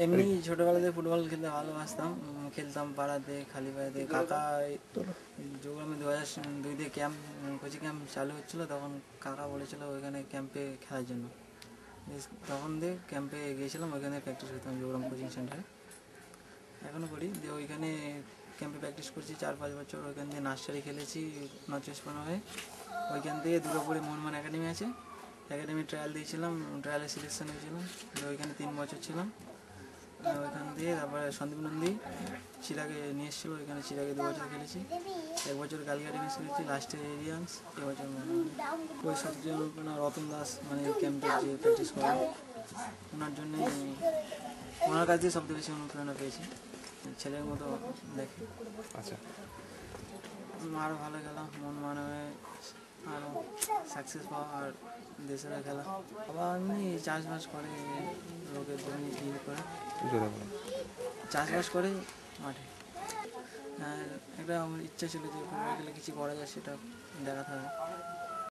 এমনি ছোটোবেলাতে ফুটবল খেলতে ভালোবাসতাম, খেলতাম পাড়াতে খালি পাড়াতে। কাকা যোগগ্রামে 2002 ক্যাম্প, কোচিং ক্যাম্প চালু হচ্ছিলো, তখন কাকা বলেছিল ওইখানে ক্যাম্পে খেলার জন্য। তখন দিয়ে ক্যাম্পে গিয়েছিলাম, ওইখানে প্র্যাকটিস করতাম যোগগ্রাম কোচিং সেন্টারে, এখনও করি। দিয়ে ওইখানে ক্যাম্পে প্র্যাকটিস করছি 4-5 বছর। ওইখান দিয়ে নার্সারি খেলেছি নর্থ-ইস্ট হয়ে। ওইখান থেকে দুর্গাপুরে মোহনবাগান একাডেমি আছে, একাডেমি ট্রায়াল দিয়েছিলাম, ট্রায়ালে সিলেকশন হয়েছিলাম। ওইখানে 3 বছর ছিলাম। ওইখান দিয়ে তারপরে সন্দীপ নন্দী চিরাগে নিয়ে এসেছিলো, ওইখানে চিরাগে 2 বছর খেলেছি। 1 বছর কালকাটা মিস খেলেছি, লাস্টে এরিয়ান্স। এবছর ওই সবজন রতন দাস, মানে ক্যাম্পে যে প্র্যাকটিস করেন, ওনার জন্যে, ওনার কাছ দিয়ে সবচেয়ে বেশি অনুপ্রেরণা পেয়েছি। ছেলের মতো দেখে। আচ্ছা, আরও ভালো খেলা, মন মানবে, আরও সাকসেস পাওয়া, আর দেশের খেলা। আবার এমনি চাষবাস করে, লোকের জমি ইয়ে করে, চাষবাস করে মাঠে। আর একটা আমার ইচ্ছা ছিল যে ফুটবল খেলে কিছু করা যায়, সেটা দেখাতে হবে।